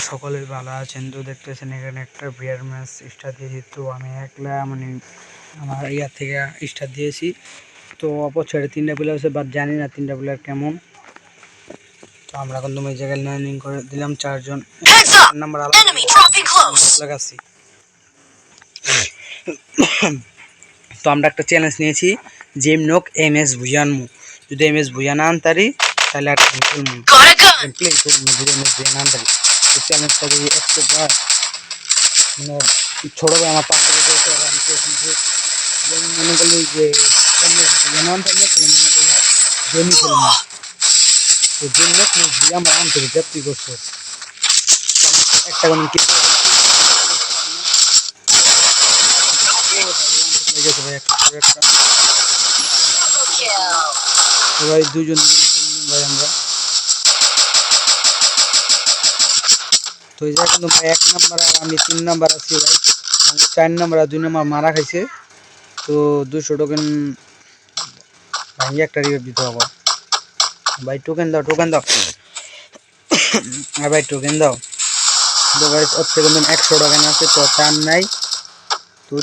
সকলেই ভালো আছেন। তো দেখতেছেন এখানে একটা বিয়ার ম্যাচ স্টার্ট দিয়েছি। তো আমি একলা মানে আমার ইয়ার থেকে স্টার্ট দিয়েছি। তো অপর সাইডে 3টা প্লেয়ার আছে, বাট জানি না 3টা প্লেয়ার কেমন। তো আমরা কিন্তু ওই জায়গায় ল্যান্ডিং করে দিলাম 4 জন নাম্বার লাগাচ্ছি। তো আমরা একটা চ্যালেঞ্জ নিয়েছি, জেম নোক MS ভুজানমু। যদি MS ভুজান আনতারি তাহলে একটা প্লে করবো, যদি MS ভুজান আনতারি। তো চ্যালেঞ্জটা যদি অ্যাকসেপ্ট হয়, মানে ছোটো ভাই আমার পাশে আমি মনে করলি যে MS ভুজান আনতারি না, তাহলে মনে করলে জেমই খেলবো না। তো জেম নোক ভুজান আমরা আনতারি ব্যাপ্তি করছো একটা কোনো কি ভাই একটা ভাই দুজন ভাই আমরা। তো এই জায়গায় কিন্তু ভাই 1 নাম্বার আর আমি 3 নাম্বার আছি ভাই। 4 নাম্বার আর 2 নাম্বার মারা খাইছে। তো 200 টোকেন ভাই একটা রিভাইভ দিতে হবে ভাই। টোকেন দাও আর ভাই টোকেন দাও। তো গাইস ওর থেকে 100 টোকেন আছে, তো 4 নাই। তো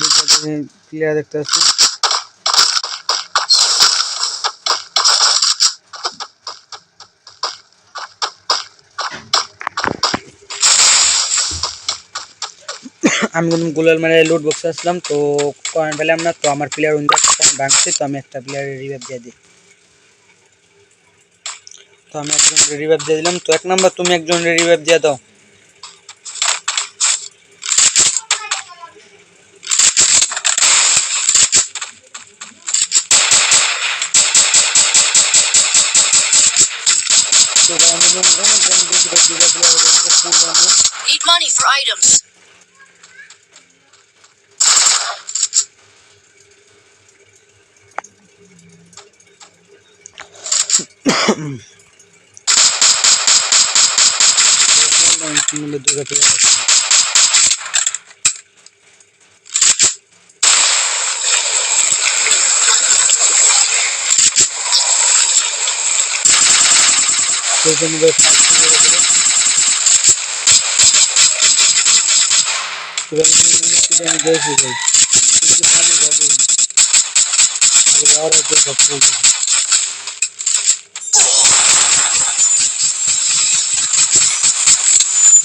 প্লেয়ার দেখতে পাচ্ছি। আমি কিন্তু গোলাল মানে লুট বক্সে আসলাম, তো কয়েন পেলাম না। তো আমার প্লেয়ার ভাঙছে, তো আমি একটা প্লেয়ারের রিভাইভ দিয়ে দিই। তো আমি একজনের রিভাইভ দিয়ে দিলাম। তো 1 নাম্বার তুমি একজনের রিভাইভ দিয়ে দাও। Need money for items.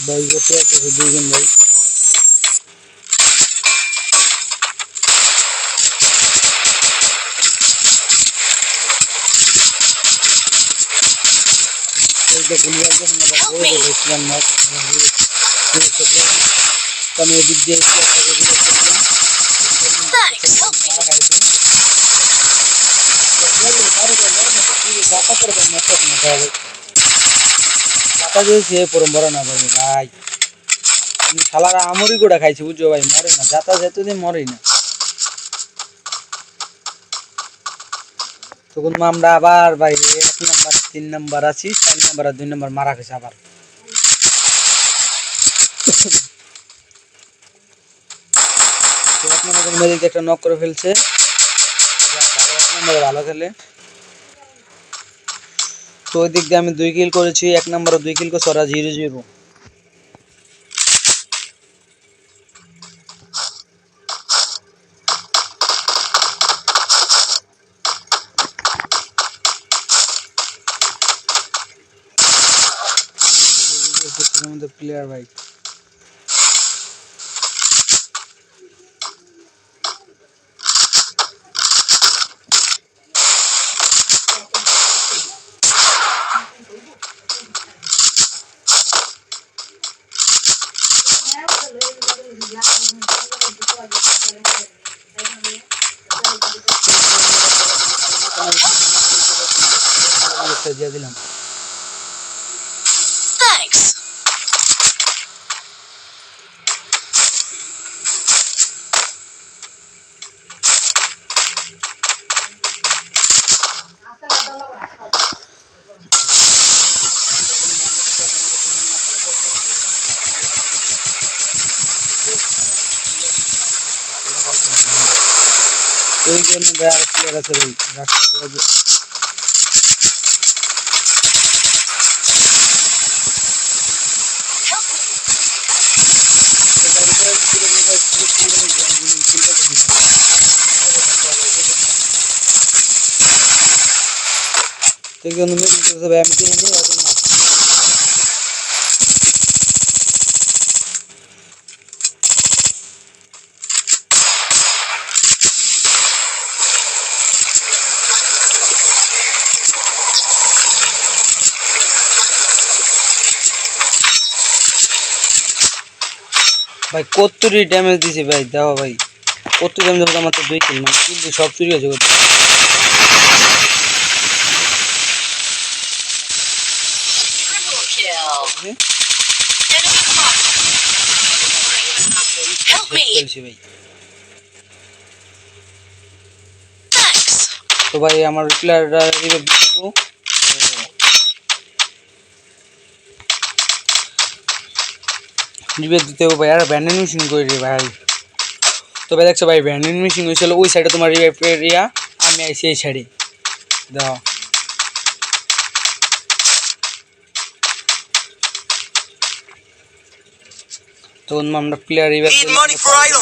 ভাই যেতে আছে দুইজন ভাই। আমি এদিক দিয়ে পরম্পরা না ভাই ভাই। আমি শালারা আমরি গোটা খাইছি বুঝছো ভাই, মরে না যাতা যেতে দিন মরেই না। তখন আমরা আবার ভাই 1 নাম্বার 3 নাম্বার আছি, 4 নাম্বার আর 2 নাম্বার মারা গেছে আবার। তো 1 নাম্বার মেদিক একটা নক করে ফেলছে। 1 নাম্বার ভালো খেলে। তো ওই দিক দিয়ে আমি 2 কিল করেছি, 1 নাম্বারও 2 কিল করছে, ওরা 0-0। প্লেয়ার ভাই দিয়ে দিলাম। Thanks. ওই জন্য আর প্লেয়ার আছে ভাই, রাস্তা দিয়ে ভাই কতরি ড্যামেজ দিছে ভাই, দেখো ভাই কত ড্যামেজ দিছে। আমার তো 2 কিল, মানে কিন্তু সব চুরি হয়েছে। তো ভাই আমার প্লেয়াররা রিভাইভ দিব, রিভাইভ দিতে হবে ভাই। আর ব্যান্ডেন মিশিং করে রে ভাই। তো ভাই দেখছো ভাই ব্যান্ডেন মিশিং হয়েছিল ওই সাইডে তোমার রিভাইভ এরিয়া, আমি আইছি এই সাইডে। দাও তখন আমরা প্লেয়ার রিভাইভ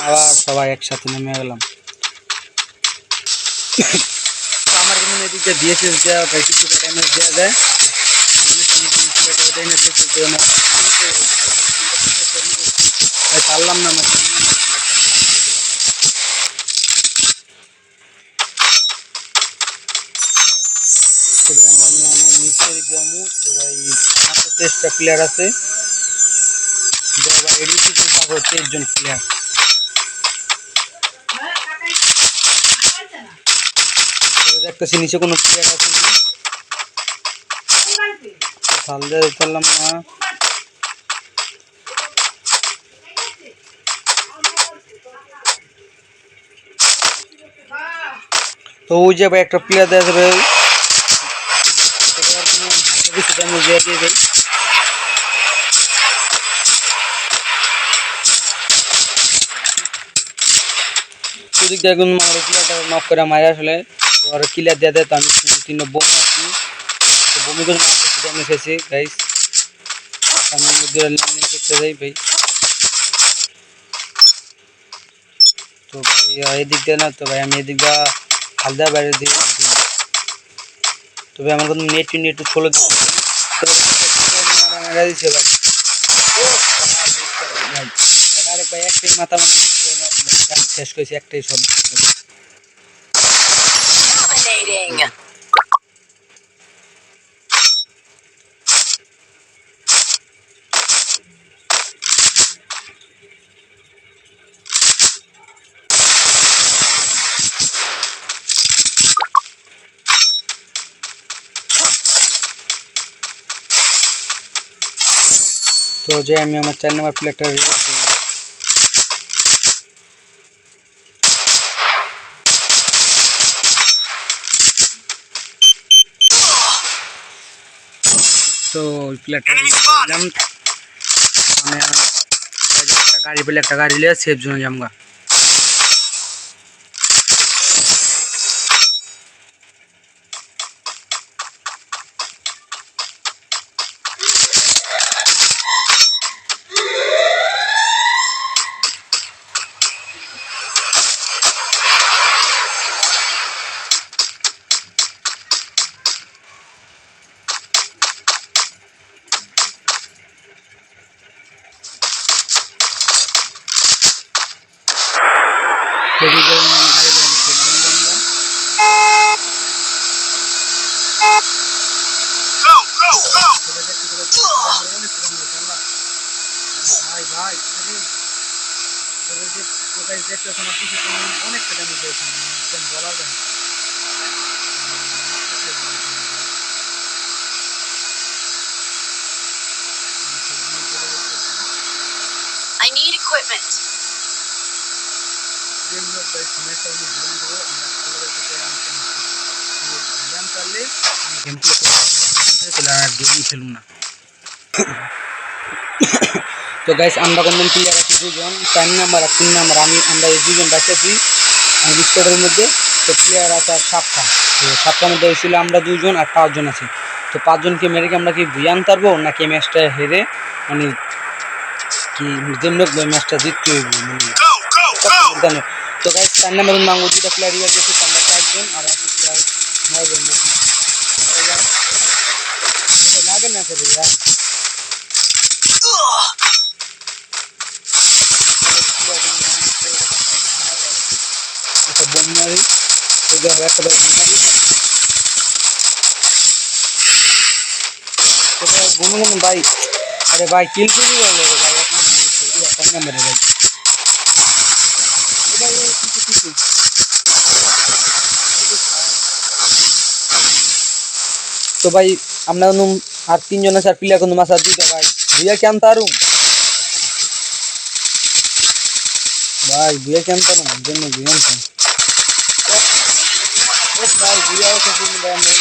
আবার সবাই একসাথে নেমে গেলাম। তো আমার কিন্তু এদিকে দিয়েছে ভাই কিছু ড্যামেজ দেওয়া যায়, পারলাম না। চেষ্টা প্লেয়ার আছে 23 জন প্লেয়ার। দেখতেছি নিচে কোনো প্লেয়ার আছে না, ফালদে পারলাম না। তো ওই যে ভাই একটা প্লেয়ার দেওয়া যাবে, ওদিক দিয়ে এখন আমার প্লেয়ারটা নক করে মারে আসলে আর ক্লিয়ার দিয়ে দেয়। তো আমি 3 বোম মারছি, তো বমি করে ড্যামেজ হয়েছে গাইস। আমি করতে যাই ভাই। তো ভাই এদিক দিয়ে না, তো ভাই আমি এদিক দিয়ে হালদা বাইরে দিয়ে। তবে আমার কোনো নেট একটু ছোলো দিচ্ছে ভাই। আরেক ভাই একটাই মাথা শেষ করেছি, একটাই সব। তো যে আমি আমার 4 নম্বর প্লেয়ারটা তো প্লেয়ারটা দিলাম। আমি একটা গাড়ি পেলে একটা গাড়ি লিয়ে সেফ জোনে যামগা। অনেকটা ড্যামেজ হয়েছে, একদম বলা যায় না। I need equipment. তো গাইস আমরা কোনদিন প্লেয়ার আছি 2 জন, 4 নাম্বার আর 3 নাম্বার। আমরা এই 2 জন বাঁচাছি স্কোয়াডের মধ্যে। তো প্লেয়ার আছে 7টা। তো 7টার মধ্যে হয়েছিল আমরা 2 জন আর 5 জন আছি। তো 5 জনকে মেরে কি আমরা কি ভিয়ান পারবো নাকি ম্যাচটা হেরে মানে কি যেমন ম্যাচটা জিততে হইব মানে তো গাইস 4 নম্বরে মাঙ্গু দুটা প্লেয়ারই আছে আমরা 4 জন আর আছে প্লেয়ার 9 জন লাগে না করে यार এটা বন্যারি এটা একটা বন্যারি এটা গুনগুন ভাই আরে ভাই কিল চুরি করলো রে ভাই এক নম্বরে ভাই এটা কিছু তো ভাই আমরা আর 3 জন আছে আর প্লেয়ার কোন মাছ আর দুইটা ভাই দুইয়া কেন তারুম ভাই দুইয়া কেন তারুম জন্য দুইয়া ও ভাই দুইয়া আছে কিন্তু ভাই আমরা